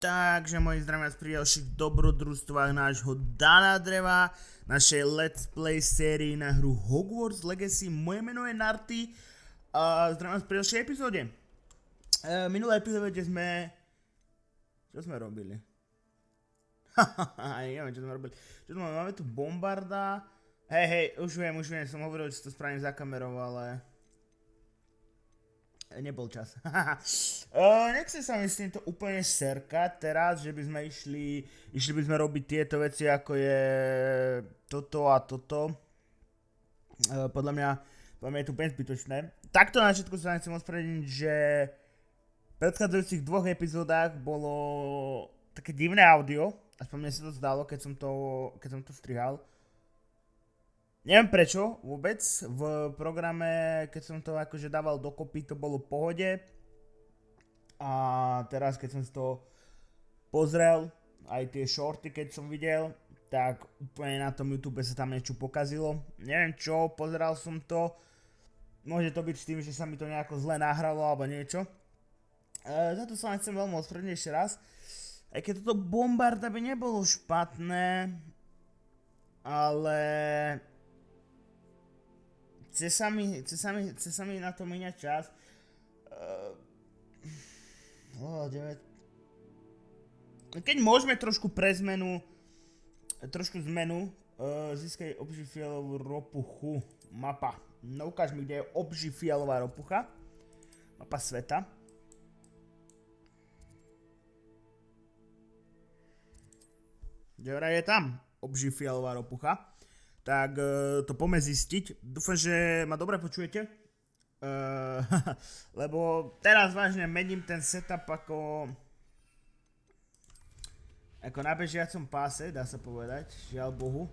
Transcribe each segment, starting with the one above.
Takže moji zdravím vás pri ďalších dobrodružstvách nášho Dana Dreva, našej Let's Play sérii na hru Hogwarts Legacy. Moje meno je Narty a zdravím vás pri ďalšej epizóde. Minulé epizóde sme... Čo sme robili? Neviem, čo sme robili. Máme tu bombarda. Hej, už viem, som hovoril, že to správne zakameroval, ale... Nebol čas. Nechce sa mi s týmto úplne serkať teraz, že by sme išli by sme robiť tieto veci, ako je toto a toto. Podľa mňa je to úplne zbytočné. Takto na všetko sa chcem ospravedlniť, že v predchádzajúcich dvoch epizódach bolo také divné audio, aspoň mne sa to zdalo, keď som to strihal. Neviem prečo vôbec, v programe, keď som to akože dával dokopy, to bolo v pohode. A teraz, keď som si to pozrel, aj tie shorty, keď som videl, tak úplne na tom YouTube sa tam niečo pokazilo. Neviem čo, pozeral som to. Môže to byť s tým, že sa mi to nejako zle nahralo alebo niečo. Za to sa chcem veľmi ospravedlniť ešte raz. Aj keď toto bombarda by nebolo špatné, ale... Chce sa mi na to míňať čas. 9. Keď môžeme trošku zmenu, získaj obžifialovú ropuchu. Mapa. No ukáž mi, kde je obžifialová ropucha. Mapa sveta. Kde je tam obžifialová ropucha? Tak to poďme zistiť. Dúfam, že ma dobre počujete. Lebo teraz vážne mením ten setup ako na bežiacom páse, dá sa povedať, žiaľ Bohu.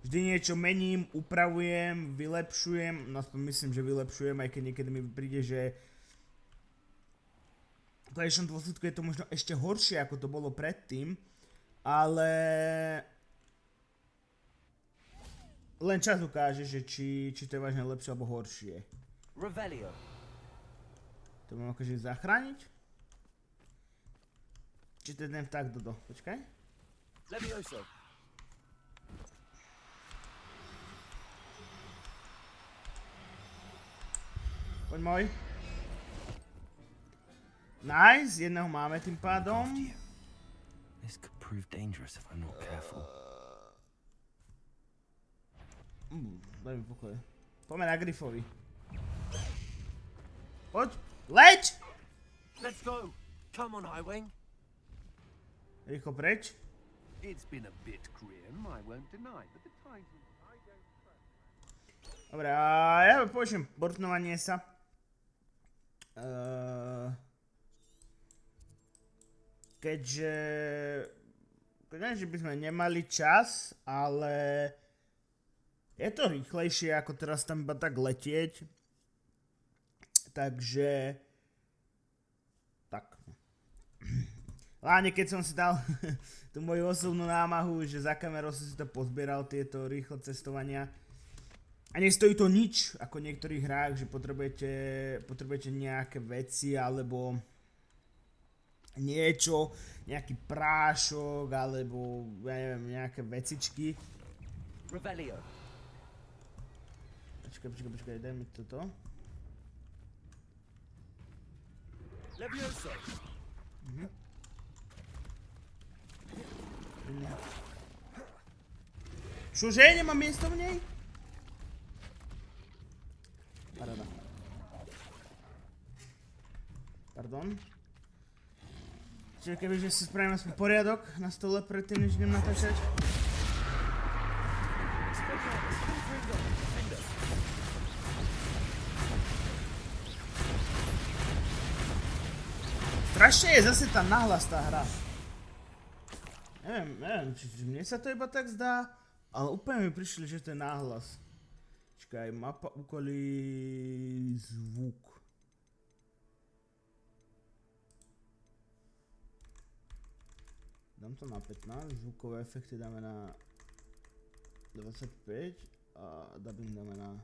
Vždy niečo mením, upravujem, vylepšujem, no aspoň myslím, že vylepšujem, aj keď niekedy mi príde, že v konečnom dôsledku je to možno ešte horšie, ako to bolo predtým, ale... Len čas ukáže, že či to je vážne lepšie alebo horšie. Revelio. To mám akože zachrániť? Či to je ten vták Dodo? Počkaj. Levioso. Poď môj. Nice, jedného máme tým pádom. This could prove dangerous if I'm not careful. Daj mi pokoj. Poďme na Grifovi. Poď, leď! Let's go. Come on, Highwing. Rýchlo preč. It's been a bit grim, I won't deny, but the times I don't trust. Dobre, a ja použijem bortnovanie sa. Keďže by sme nemali čas, ale je to rýchlejšie ako teraz tam iba tak letieť. Takže... Tak. Hlavne keď som si dal tú moju osobnú námahu, že za kamerou som si to pozbieral, tieto rýchlo cestovania. A nestojí to nič, ako v niektorých hrách, že potrebujete nejaké veci, alebo niečo, nejaký prášok, alebo ja neviem, nejaké vecičky. Revelio. Počkaj, daj mi toto. Levioso. Čože? Nemám miesto v nej? Paráda. Pardon. Čiže kebyže si spravím aspoň poriadok na stole predtým, než idem natáčať. Strašne je zase tá nahlas tá hra. Neviem, či mne sa to iba tak zdá, ale úplne mi prišli, že to je nahlas. Čakaj, mapa úkolí zvuk. Dám to na 15, zvukové efekty dáme na 25 a dubbing dáme na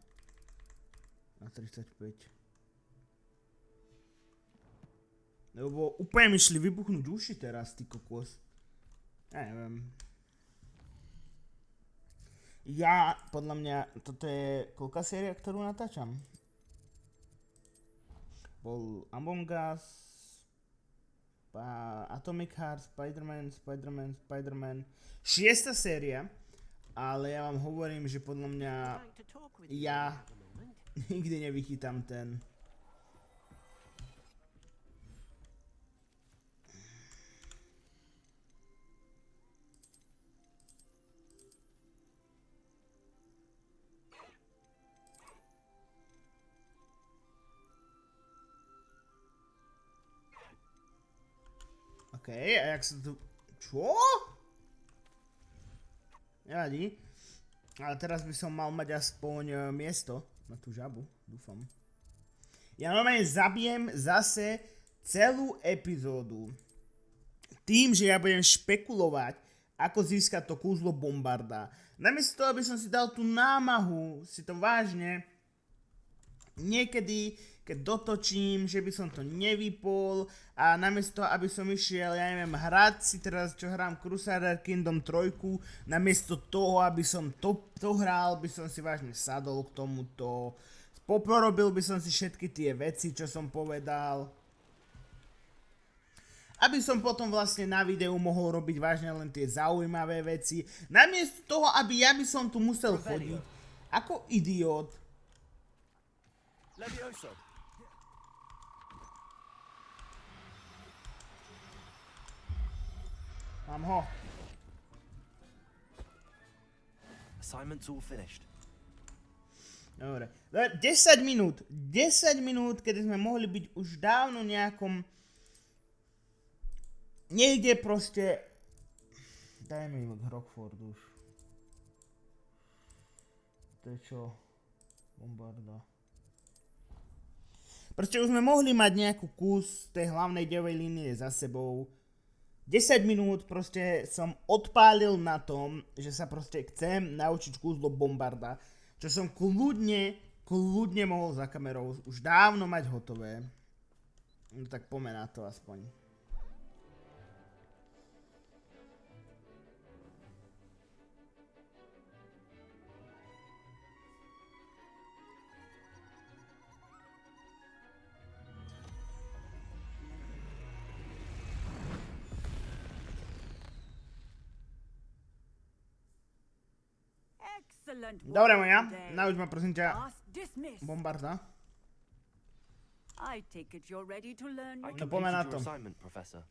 35. Lebo úplne mi šli vybuchnúť uši teraz, ty kokos. Ja neviem. Podľa mňa, toto je koľká séria, ktorú natáčam? Bol Among Us, Atomic Heart, Spider-Man. 6. séria, ale ja vám hovorím, že podľa mňa ja nikdy nevychytám ten. Okej, a jak sa tu... Čo? Nevadí. Ale teraz by som mal mať aspoň miesto na tú žabu, dúfam. Ja normálne zabijem zase celú epizódu tým, že ja budem špekulovať, ako získať to kúzlo bombarda. Namiesto toho, aby som si dal tú námahu, si to vážne niekedy, keď dotočím, že by som to nevypol a namiesto toho, aby som išiel, ja neviem, hrať si teraz, čo hrám Crusader Kingdom 3, namiesto toho, aby som to hral, by som si vážne sadol k tomuto, poporobil by som si všetky tie veci, čo som povedal, aby som potom vlastne na videu mohol robiť vážne len tie zaujímavé veci, namiesto toho, aby ja by som tu musel chodiť ako idiot. Levioso. Mám ho. Assignment's all finished. Dobre. 10 minút, kedy sme mohli byť už dávno nejakom... Niekde proste... Dajme im k Rockfordu už. To je čo? Bombarda. Proste už sme mohli mať nejakú kus tej hlavnej dejovej línie za sebou. 10 minút proste som odpálil na tom, že sa proste chcem naučiť kúzlo bombarda. Čo som kľudne mohol za kamerou už dávno mať hotové. No tak poďme na to aspoň. Dobre moja, nauč ma prosím ťa bombarda. I take it you're ready to learn. I No poďme na completed your to. assignment, Professor.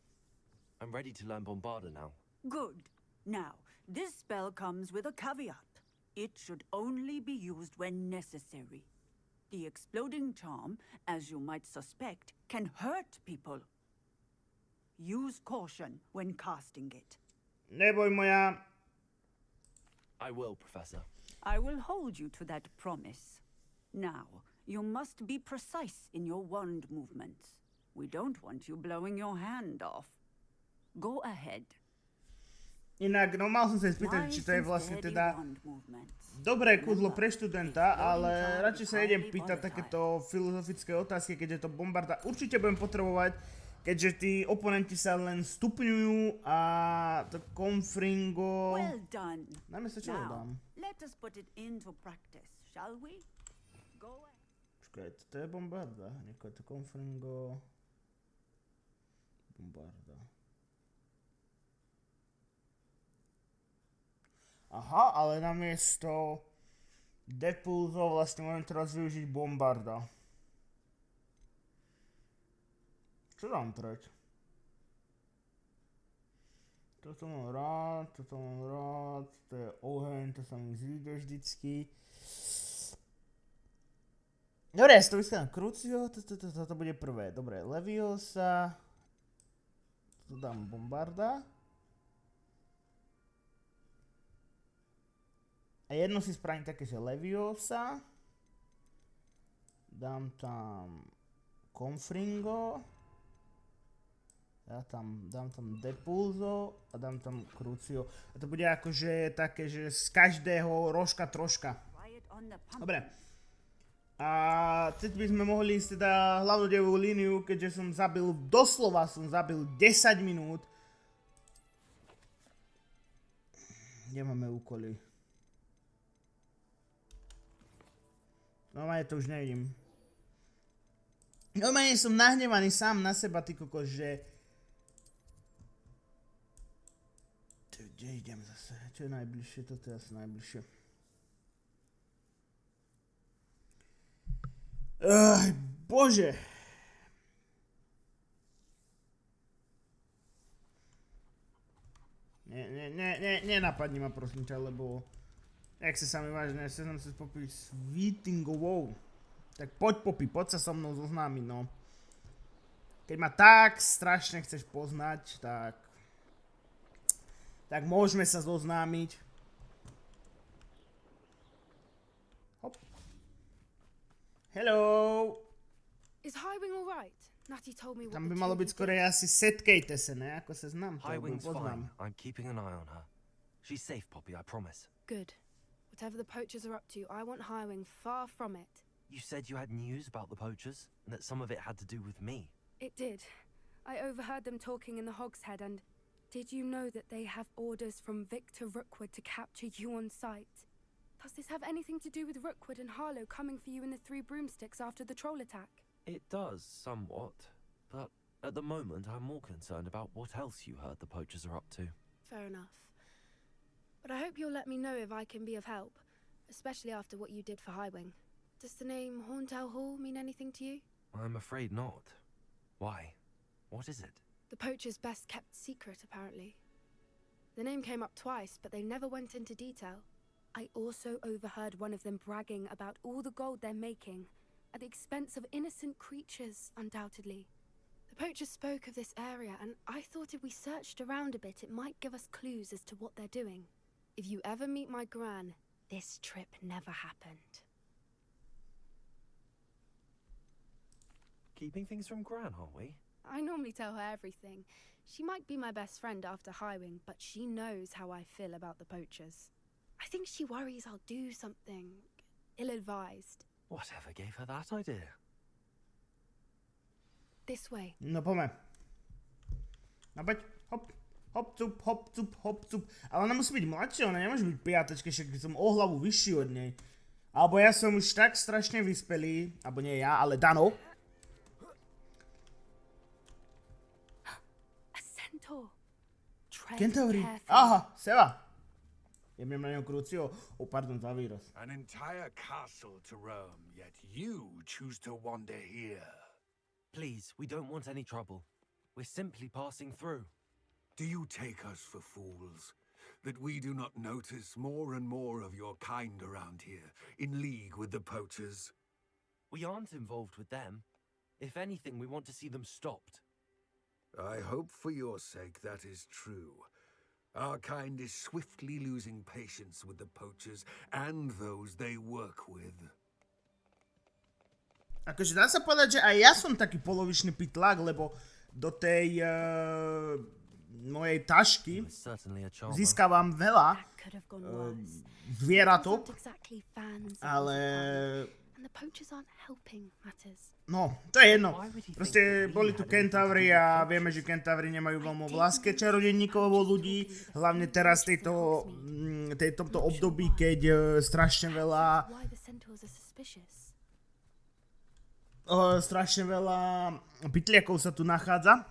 I'm ready to learn Bombarda now. Good. Now, this spell comes with a caveat. It should only be used when necessary. The exploding charm, as you might suspect, can hurt people. Use caution when casting it. Neboj moja. I will, Professor. I will hold you to that promise. Now, you must be precise in your wand movements. We don't want you blowing your hand off. Go ahead. Inak, no mal som sa spýtať, či to je vlastne teda dobré kúzlo pre študenta, ale radšej sa idem pýtať takéto filozofické otázky, keďže to bombarda určite budem potrebovať, keďže tí oponenti sa len stupňujú a to konfringo... Well done. Namiesto čo ho dám? Let us put it into practice, shall we? Go ahead. Počkaj, to je bombarda. Neko je to konfringo... Bombarda. Aha, ale namiesto depulzo vlastne môžem teraz využiť bombarda. Čo dám treť? Toto mám rád, to je oheň, to sa mi zvíde vždycky. Dobre, ja si to vyskladám Crucio, toto bude prvé. Dobre, Leviosa. Tu dám bombarda. A jedno si spravím také, že Leviosa. Dám tam Confringo. Dám tam Depulzo a dám tam Crucio. A to bude akože také, že z každého rožka troška. Dobre. A teď by sme mohli ísť teda hlavnú dejovú líniu, keďže doslova som zabil 10 minút. Kde máme úkoly? Normálne to už nevidím. Normálne som nahnevaný sám na seba, ty kokos, že... Kde idem zase? Čo je najbližšie? Toto je asi najbližšie. Bože. Nenapadni ma prosím ťa, lebo... Jak sa mi vážne, seznam sa popiť s Vítingovou. Tak poď sa so mnou zoznámiť, no. Keď ma tak strašne chceš poznať, tak môžeme sa zoznámiť. Hop. Hello. Is Highwing all right? Natty told me what Tam by the malo two byť of you skorej asi setkejte sa, ne? Ako sa znam, to Highwing's poznám. fine. I'm keeping an eye on her. She's safe, Poppy, I promise. Good. Whatever the poachers are up to, I want Highwing far from it. You said you had news about the poachers, and that some of it had to do with me. It did. I overheard them talking in the Hogshead, and did you know that they have orders from Victor Rookwood to capture you on sight? Does this have anything to do with Rookwood and Harlow coming for you in the Three Broomsticks after the troll attack? It does, somewhat. But at the moment, I'm more concerned about what else you heard the poachers are up to. Fair enough. But I hope you'll let me know if I can be of help, especially after what you did for Highwing. Does the name Horntail Hall mean anything to you? I'm afraid not. Why? What is it? The poacher's best kept secret, apparently. The name came up twice, but they never went into detail. I also overheard one of them bragging about all the gold they're making, at the expense of innocent creatures, undoubtedly. The poacher spoke of this area, and I thought if we searched around a bit, it might give us clues as to what they're doing. If you ever meet my gran, this trip never happened. Keeping things from Gran, aren't we? I normally tell her everything. She might be my best friend after Highwing, but she knows how I feel about the poachers. I think she worries I'll do something ill-advised. Whatever gave her that idea? This way. No poďme. No poď, hop, hop, cup. Ale ona musí byť mladšia, ona nemôže byť piatečka, však som o hlavu vyšší od nej. Alebo ja som už tak strašne vyspelý, alebo nie ja, ale Dano. A centaur. Tread Kentauri. carefully. Aha, Seva. Jebnem na neho krúcio. Pardon za výraz. An entire castle to roam, yet you choose to wander here. Please, we don't want any trouble. We're simply passing through. Do you take us for fools? That we do not notice more and more of your kind around here, in league with the poachers? We aren't involved with them. If anything, we want to see them stopped. I hope for your sake that is true. Our kind is swiftly losing patience with the poachers and those they work with. Akože dá sa povedať, že aj ja som taký polovičný pitlák, lebo do tej mojej tašky He was certainly a charmer. získavam veľa That could have gone worse. zvieratok, Not exactly fans of ale and the poachers aren't helping matters. no, to je jedno. Why would he think Proste that we boli had tu anything to do kentavri with a poachers? vieme, že kentavri nemajú veľmi láske čarodejníkov vo ľudí, hlavne teraz tomto období, keď strašne veľa Why the centaurs are suspicious? pytliakov sa tu nachádza.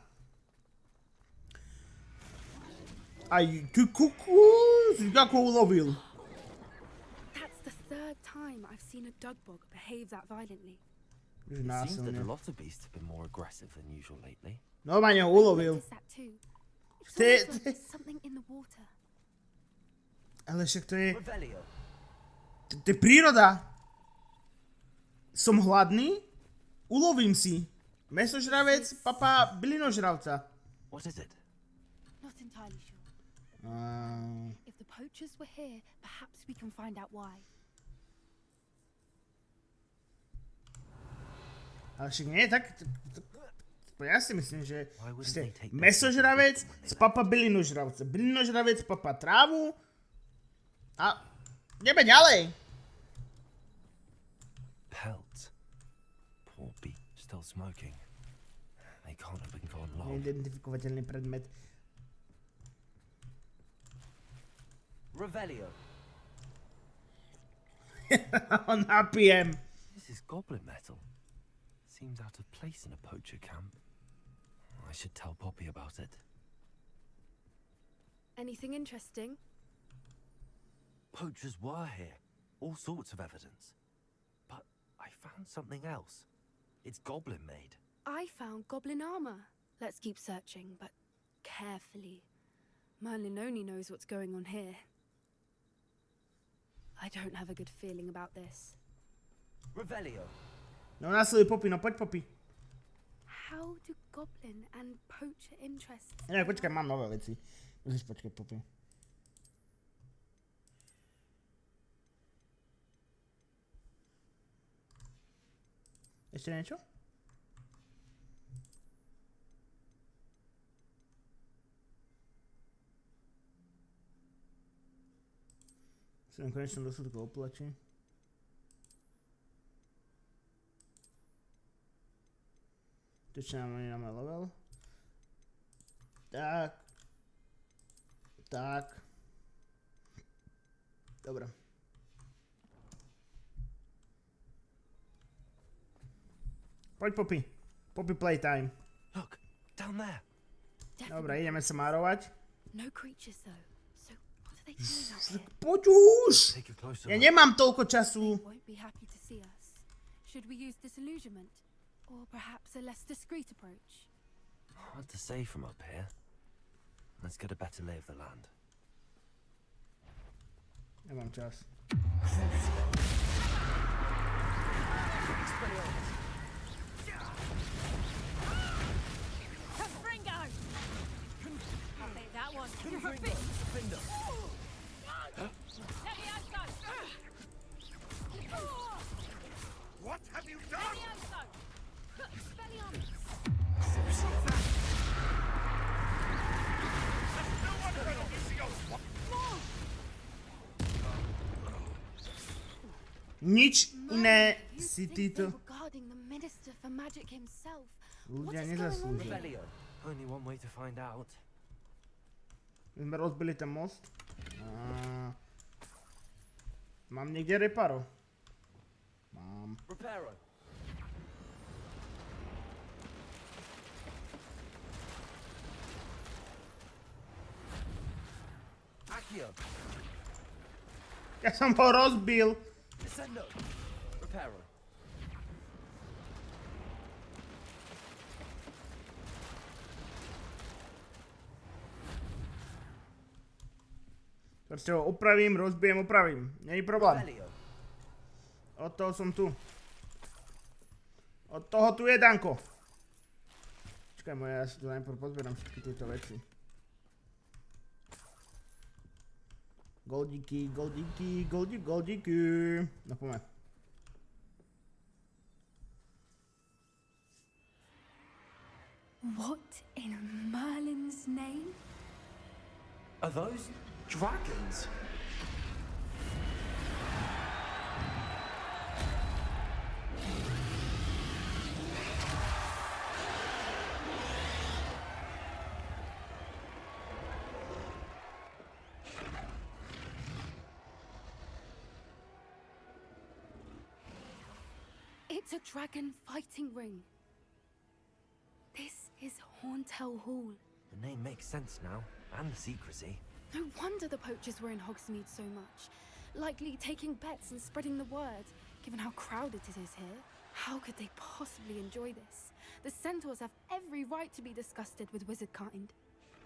Aj si ako ulovil. That's the third time I've seen a dugbog behave that violently. Že It seems that násilne. a lot of beasts have been more aggressive than usual lately. Normálne ho ulovil. Noticed that too. It's Te- almost like there's something in the water. Ale však to je Revelio. To je príroda. Som hladný, ulovím si. Mesožravec, papa, bylinožravca. What is it? Not entirely sure. Uh, If the poachers were here, perhaps we can find out why. ale však nie, tak ja si myslím, že Why wouldn't ste they take the mesožravec z papa bylinožravca. Bylinožravec papa trávu a ideme ďalej. Pelts. still smoking. They can't have been gone long. Neidentifikovateľný predmet. Revelio. Napijem. This is goblin metal. Seems out of place in a poacher camp. I should tell Poppy about it. Anything interesting? Poachers were here. All sorts of evidence. But I found something else. It's goblin made. I found goblin armor. Let's keep searching, but carefully. Merlin only knows what's going on here. I don't have a good feeling about this. Revelio. No nasleduj Poppy, no poď Poppy. How do goblin and poacher interests... Ne, počkaj, mám nové veci. Musíš počkať Poppy. Ešte niečo? Som konečne dosť toho oplačí. Točne máme level. Tak. Tak. Dobre. Poď Poppy. Poppy playtime. Look, down there. Dobre, ideme sa márovať. No creatures though. So what are they doing out here? Poď už! Take a closer Ja look. nemám toľko času. Won't be happy to see us. Should we use disillusionment? Or perhaps a less discreet approach? Hard to say from up here. Let's get a better lay of the land. Nemám čas. Confringo! I'll bet that one. Levioso! What have you done? Levioso! Expelliarmus! No one will Lucio! Nič iné You si think they títo were guarding the Minister for Magic himself. What ľudia is going on nezaslúžia. here? Revelio. Only one way to find out. My sme rozbili ten most. Mám niekde reparo? Mám. Reparo. Accio. Ja som ho rozbil. Descendo. Reparo. Proste ho opravím, rozbijem, opravím. Není problém. Revelio. Od toho som tu. Od toho tu je Danko. Počkaj moje, ja si tu najprv pozbieram všetky tieto veci. Goldíky, goldíky, goldíky. No poďme. What in Merlin's name? Are those dragons? It's a dragon fighting ring. This is Horntail Hall. The name makes sense now, and the secrecy. No wonder the poachers were in Hogsmeade so much. Likely taking bets and spreading the word, given how crowded it is here. How could they possibly enjoy this? The centaurs have every right to be disgusted with wizard kind.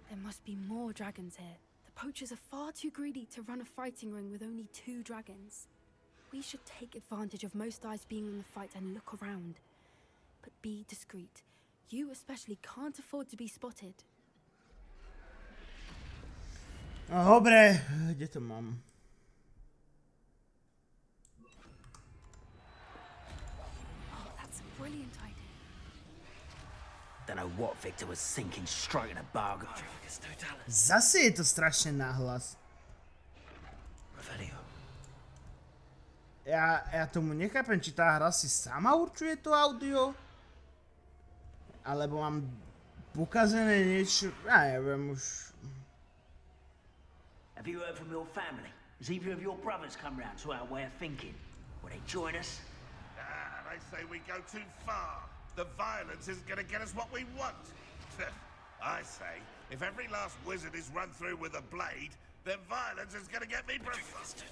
There must be more dragons here. The poachers are far too greedy to run a fighting ring with only 2 dragons. We should take advantage of most eyes being in the fight and look around. But be discreet. You especially can't afford to be spotted. No dobre, kde to mám? Oh, that's a brilliant idea. Don't know what Victor was thinking, striking a bargain. Zase je to strašne nahlas. Revelio. Ja tomu nechápem, či tá hra si sama určuje to audio? alebo mám pokazené niečo, ja neviem už. Have you heard from your family? Has either of your brothers come round to our way of thinking? Will they join us? They say we go too far. The violence isn't gonna get us what we want. I say, if every last wizard is run through with a blade, then violence is gonna get me breakfast.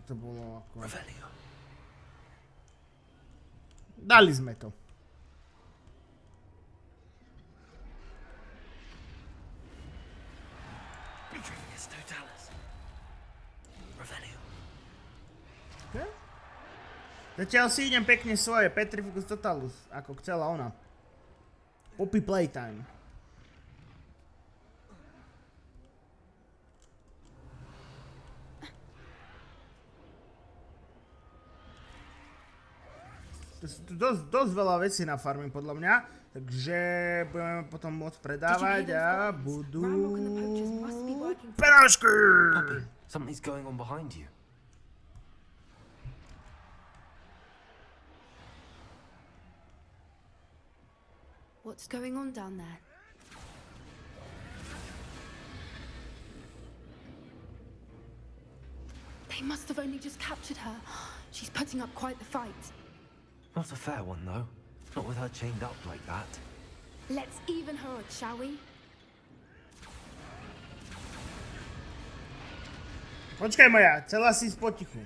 To bolo ako... Revelio. Dali sme to. Okay. Zatiaľ si idem pekne svoje Petrificus Totalus, ako chcela ona. Poppy Playtime. To sú tu dosť veľa vecí na farming podľa mňa, takže budeme potom môcť predávať a budú... Perášky! Poppy, something's going on behind you. What's going on down there? They must have only just captured her. She's putting up quite the fight. Not a fair one, though. Not with her chained up like that. Let's even her odds, shall we? Počkaj moja, chcela si ísť potichu.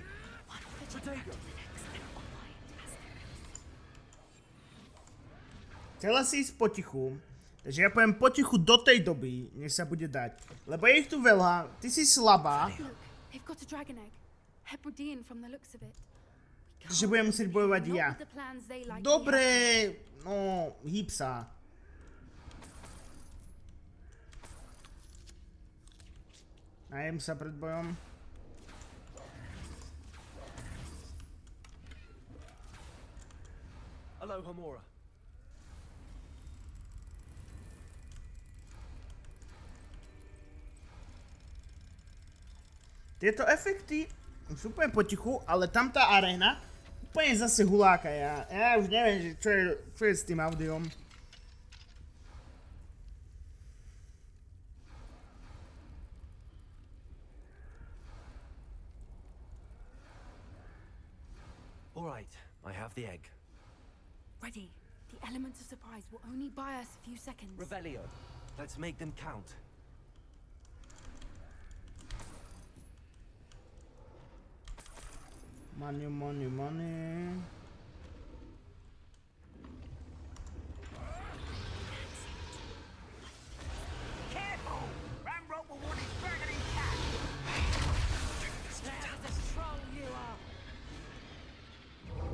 Chcela si ísť potichu, takže ja poviem potichu do tej doby, než sa bude dať. Lebo je ich tu veľa, ty si slabá. Look, they've got a dragon egg. Hebridean from the looks of it. Takže budem musieť bojovať ja. Not with the plans they like Dobre, no, hýb sa. Najem sa pred bojom. Hello, Homora. Tieto efekty sú úplne potichu, ale tam tá aréna úplne zase huláka. Ja už neviem, čo je s tým audiom. All right, I have the egg. Ready. The element of surprise will only buy us a few seconds. Revelio. Let's make them count. Money, money, money. Careful! Ramrock will want his burgundy cat! That's a troll you are!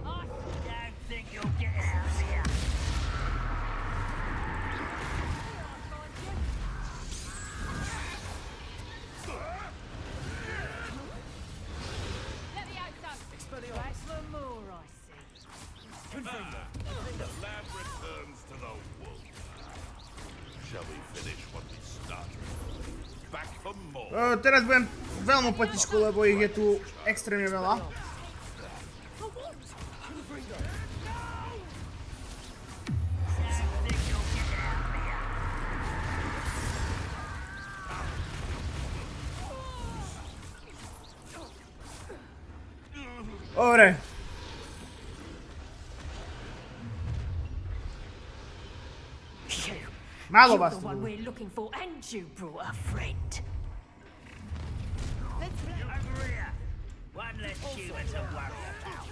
I don't think you'll get out of here! That's the more I see. The lad returns to the wolf. Shall we finish what we started? Back for more. Teraz budem veľmi potišku, lebo ich je tu extrémne veľa. Dobre. Málo vás tu. We're looking for, and you brought a friend. Over here! One less human to worry about.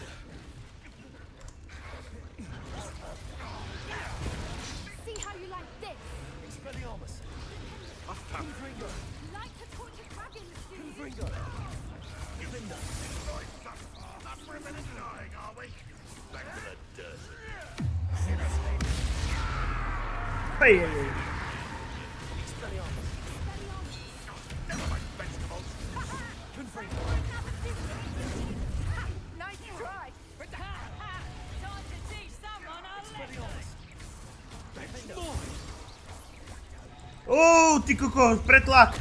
See how you like this? Expelliarmus. Like to torture dragons, do you? Confringo. Vinda. Not for a minute dying, are we? Back to the dirt. Hey, hey, hey. Expelliarmus. Never mind vegetables. Confringo. Nice try. Time to teach someone a lesson. Ty kokos, pretlak.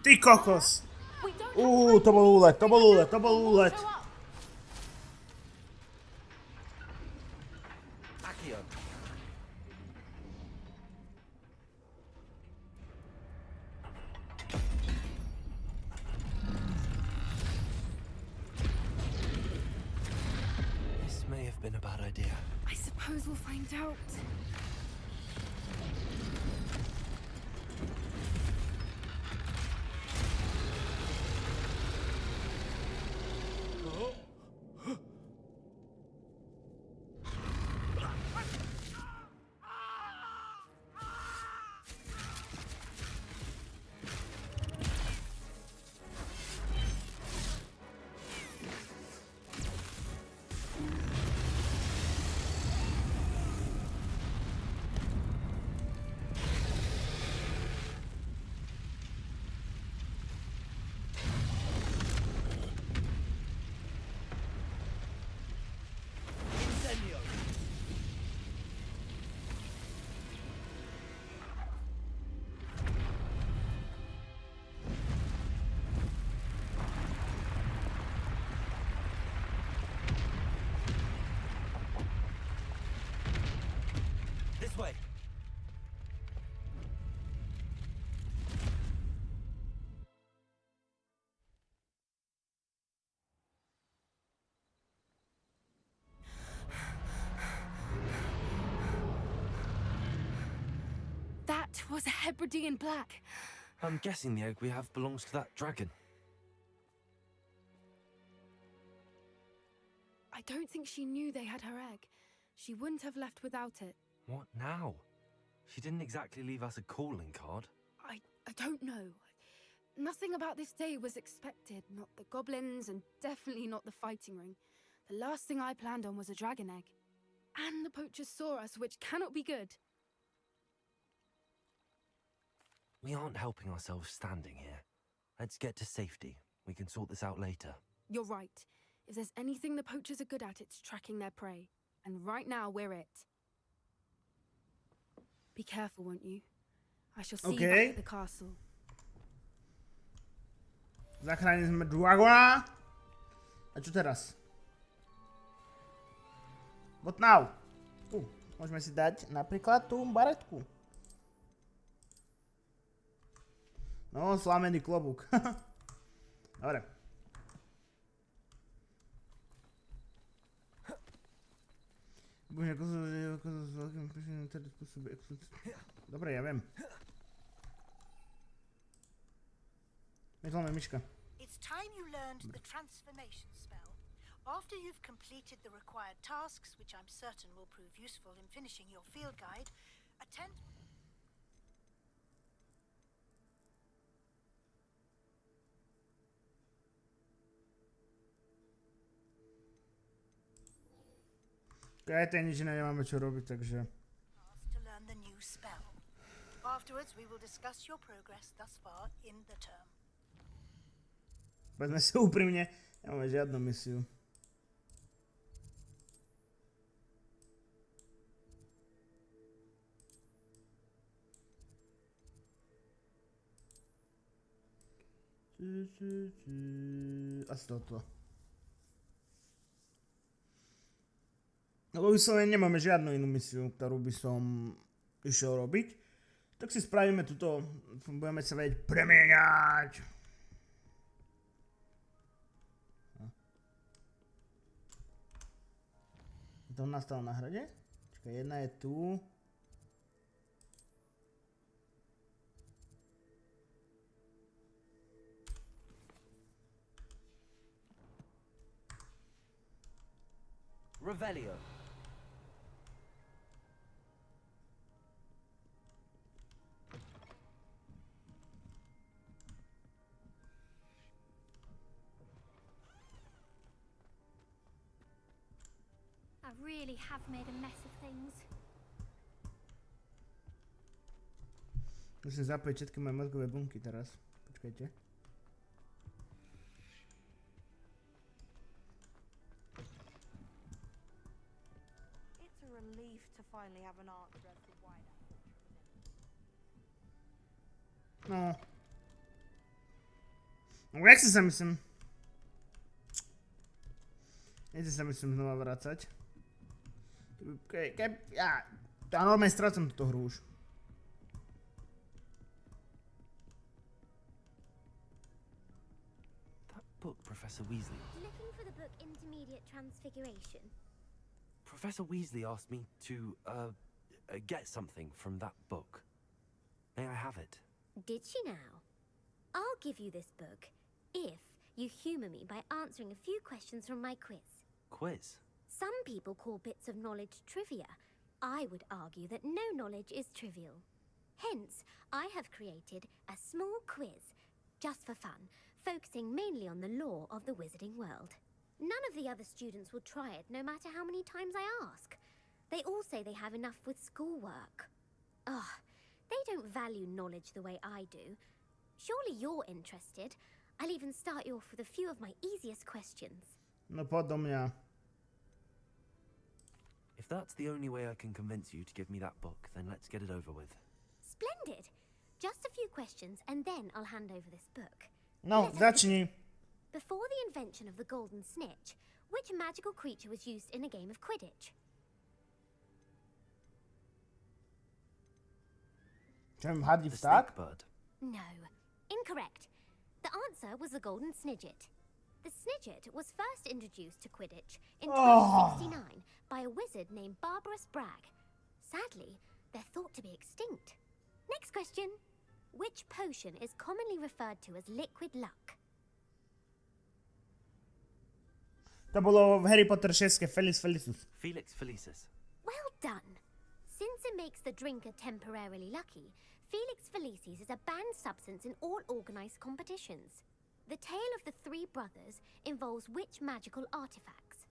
Ty kokos! We don't have To bol úlet, to bol time úlet, to bol úlet. Show up. Accio. This may have been a bad idea. I suppose we'll find out. This way. That was a Hebridean black. I'm guessing the egg we have belongs to that dragon. I don't think she knew they had her egg. She wouldn't have left without it. What now? She didn't exactly leave us a calling card. I don't know. Nothing about this day was expected. Not the goblins, and definitely not the fighting ring. The last thing I planned on was a dragon egg. And the poachers saw us, which cannot be good. We aren't helping ourselves standing here. Let's get to safety. We can sort this out later. You're right. If there's anything the poachers are good at, it's tracking their prey. And right now, we're it. Be careful, won't you? I shall see you back at the castle. Zachránili sme dragona. A čo teraz? What now? Môžeme si dať napríklad tú baretku. No, slamený klobúk. Dobre. Dobre, ja viem. Metalná myška. It's time you learned the transformation spell. After you've completed the required tasks, which I'm certain will prove useful in finishing your field guide, attend... Aj tej nič iné nemáme čo robiť, takže... to learn the new spell. Afterwards, we will discuss your progress thus far in the term. Povedzme si úprimne, nemáme žiadnu misiu. Asi toto. Lebo vyslovene nemáme žiadnu inú misiu, ktorú by som išiel robiť. Tak si spravíme túto, budeme sa vedieť premieňať. Je to nastalo na hrade? Čakaj, jedna je tu. Revelio. I really have made a mess of things. Musím zapojiť všetky moje mozgové bunky teraz. Počkajte. It's a relief to finally have an answer as to why that No. Jak si sa myslím? Nechci sa myslím znova vracať. Ja normálne strácam túto hru už. That book Professor Weasley. Looking for the book Intermediate Transfiguration. Professor Weasley asked me to, get something from that book. May I have it? Did she now? I'll give you this book if you humour me by answering a few questions from my quiz. Quiz? Some people call bits of knowledge trivia. I would argue that no knowledge is trivial. Hence, I have created a small quiz, just for fun, focusing mainly on the lore of the wizarding world. None of the other students will try it, no matter how many times I ask. They all say they have enough with schoolwork. Ugh, they don't value knowledge the way I do. Surely you're interested. I'll even start you off with a few of my easiest questions. No poď do mňa. If that's the only way I can convince you to give me that book, then let's get it over with. Splendid! Just a few questions and then I'll hand over this book. No, začni. Before the invention of the golden snitch, which magical creature was used in a game of Quidditch? Čo hádí The vták? snake bird. No, incorrect. The answer was the golden snidget. The snidget was first introduced to Quidditch in 1269 by a wizard named Barbarous Bragg. Sadly, they're thought to be extinct. Next question. Which potion is commonly referred to as liquid luck? To bolo v Harry Potter 6 Felix Felicis. Felix Felicis. Well done. Since it makes the drinker temporarily lucky, Felix Felicis is a banned substance in all organized competitions. The tale of the three brothers involves which magical artifacts?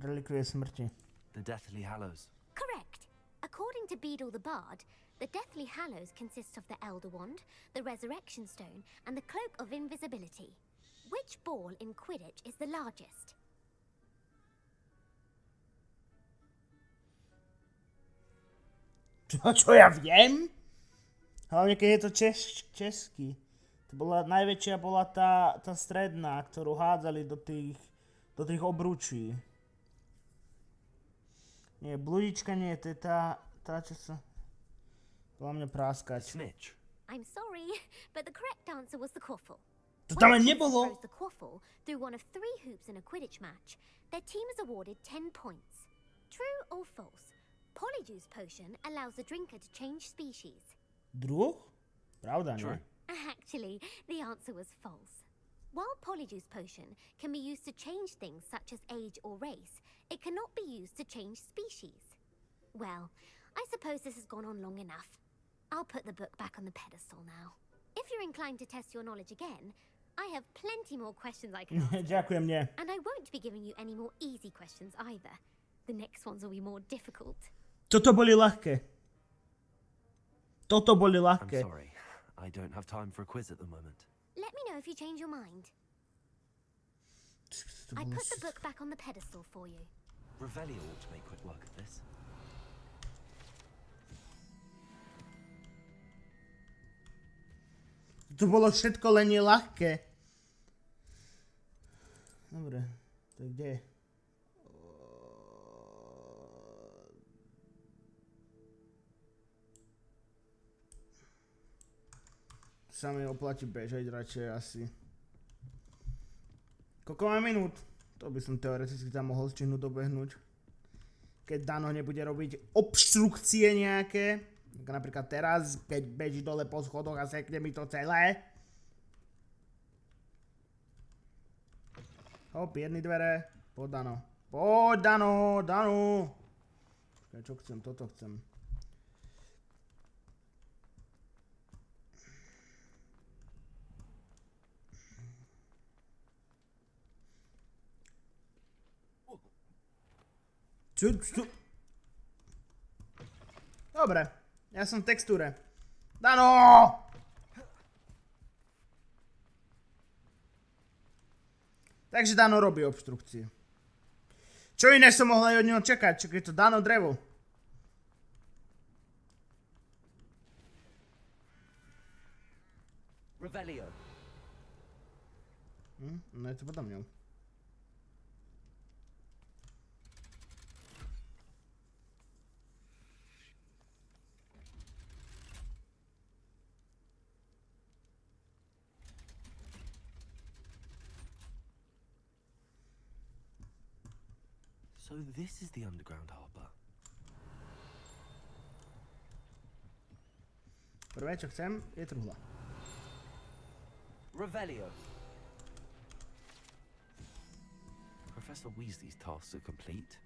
Relikvie smrti. The Deathly Hallows. Correct. According to Beedle the Bard, the Deathly Hallows consists of the Elder Wand, the Resurrection Stone, and the Cloak of Invisibility. Which ball in Quidditch is the largest? Čo ja viem? Hlavne keď je to český. To bola najväčšia bola tá stredná, ktorú hádzali do tých obručí. Nie, bludička nie, to je tá čo sa... Podľa mňa práskať. Snitch. I'm sorry, but the correct answer was the quaffle. To tam When aj a team nebolo. throws the quaffle through one of 3 hoops in a Quidditch match, their team is awarded 10 points. True or false? Polyjuice potion allows the drinker to change species. Druh? Pravda, nie? True. Actually, the answer was false. While Polyjuice potion can be used to change things such as age or race, it cannot be used to change species. Well, I suppose this has gone on long enough. I'll put the book back on the pedestal now. If you're inclined to test your knowledge again, I have plenty more questions I can ask. Ďakujem, nie. And I won't be giving you any more easy questions either. The next ones will be more difficult. Toto boli ľahké. Toto boli I'm ľahké. sorry. I don't have time for a quiz at the moment. Let me know if you change your mind. I put the book back on the pedestal for you. Revelio ought to make quick work of this. To bolo všetko len nie ľahké. Dobre, to je kde? Sa mi oplatí bežať radšej asi. Koľko má minút? To by som teoreticky tam mohol stihnúť dobehnúť. Keď Dano nebude robiť obštrukcie nejaké. Ako napríklad teraz, keď beží dole po schodoch a sekne mi to celé. Hop, jedny dvere. Poď Dano. Poď Dano, Dano. Čo chcem, toto chcem. Čo? Dobre, ja som v textúre. Dano! Takže Dano robí obštrukcie. Čo iné som mohla aj od neho čakať, čo keď to Dano drevo. Revelio. No je to potom ňou. So this is the underground harbor. Prvé, čo chcem, je truhla. Revelio. Professor Weasley's tasks are complete.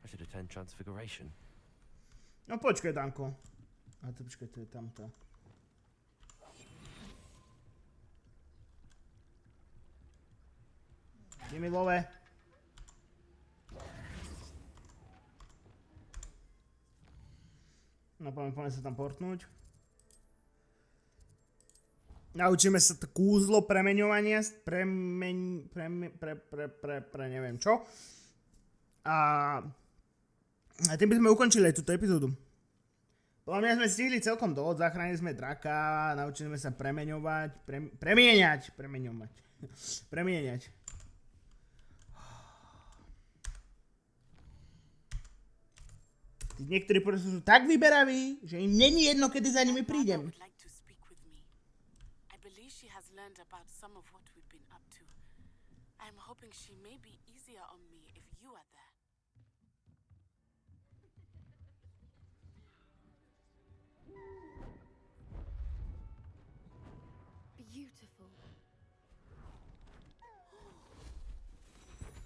I should attend Transfiguration. No počkaj, Danko. A to počkaj, to je tamto. Ideme love. No poďme sa tam portnúť. Naučíme sa to kúzlo premeňovania, neviem čo. A tým by sme ukončili aj túto epizódu. Podľa mňa sme stihli celkom dosť, zachránili sme draka, naučili sme sa premeňovať, premieňať. Niektorí proste sú tak vyberaví, že im není jedno, kedy za nimi prídem. Learned about some of what we've been up to. I'm hoping she may be easier on me if you are there. Beautiful.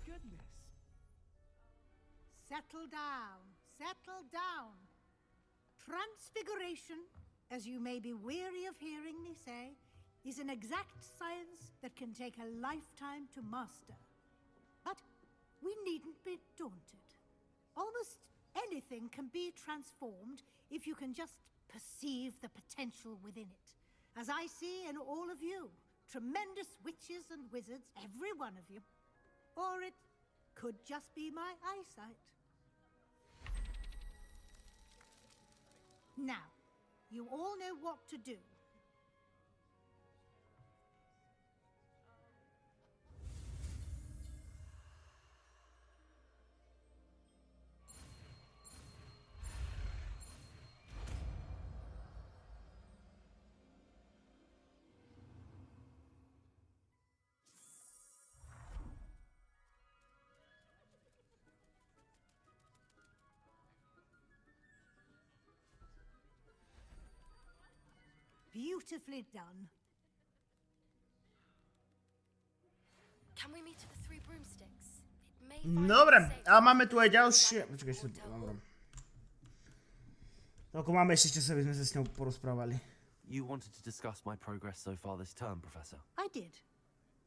Goodness. Settle down. Settle down. Transfiguration, as you may be weary of hearing me say, is an exact science that can take a lifetime to master. But we needn't be daunted. Almost anything can be transformed if you can just perceive the potential within it. As I see in all of you, tremendous witches and wizards, every one of you. Or it could just be my eyesight. Now, you all know what to do. Beautifully done. Can we meet at the Three Broomsticks? It may Dobre, a máme tu aj ďalšie... Počkaj, ešte... Dobre. Toľko máme ešte čas, aby sme sa s ňou porozprávali. You wanted to discuss my progress so far this term, Professor? I did.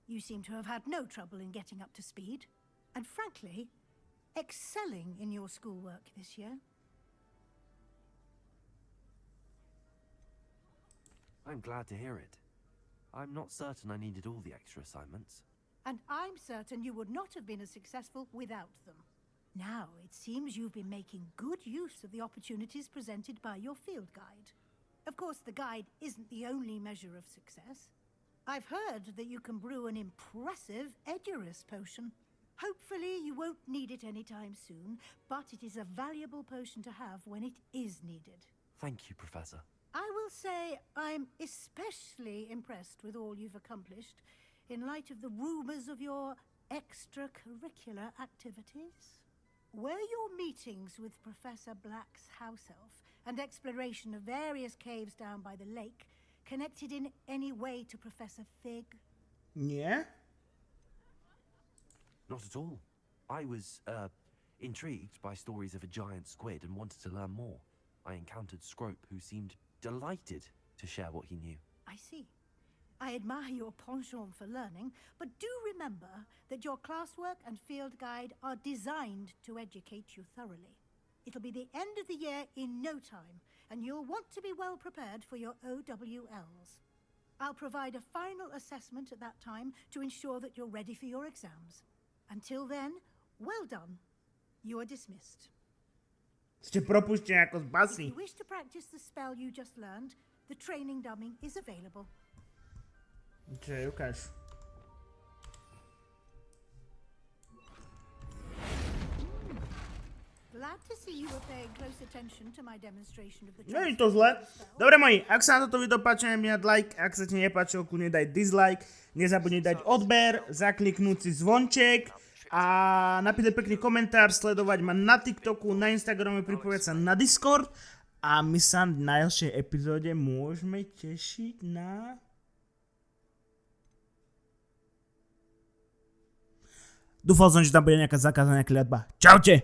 You seem to have had no trouble in getting up to speed. And frankly, excelling in your schoolwork this year. I'm glad to hear it. I'm not certain I needed all the extra assignments. And I'm certain you would not have been as successful without them. Now, it seems you've been making good use of the opportunities presented by your field guide. Of course, the guide isn't the only measure of success. I've heard that you can brew an impressive Edurus potion. Hopefully, you won't need it anytime soon, but it is a valuable potion to have when it is needed. Thank you, Professor. I will say I'm especially impressed with all you've accomplished in light of the rumors of your extracurricular activities. Were your meetings with Professor Black's house elf and exploration of various caves down by the lake connected in any way to Professor Fig? Nie? Not at all. I was, intrigued by stories of a giant squid and wanted to learn more. I encountered Scrope, who seemed delighted to share what he knew. I see. I admire your penchant for learning, but do remember that your classwork and field guide are designed to educate you thoroughly. It'll be the end of the year in no time, and you'll want to be well prepared for your OWLs. I'll provide a final assessment at that time to ensure that you're ready for your exams. Until then, well done. You are dismissed. Ste propustení ako z basy. If you wish to practice the spell you just learned, the training dummy is available. Čiže ukáž. Glad to see you were paying close attention to my demonstration of the Nie je to zle. Dobre moji, ak sa na toto video páči, mi dať like, ak sa ti nepáčilo, kľudne daj dislike, nezabudni dať odber, zakliknúť si zvonček a napísať pekný komentár, sledovať ma na TikToku, na Instagrame, pripojiť sa na Discord a my sa na ďalšej epizóde môžeme tešiť na... Dúfal som, že tam bude nejaká zakázaná kliatba. Čaute!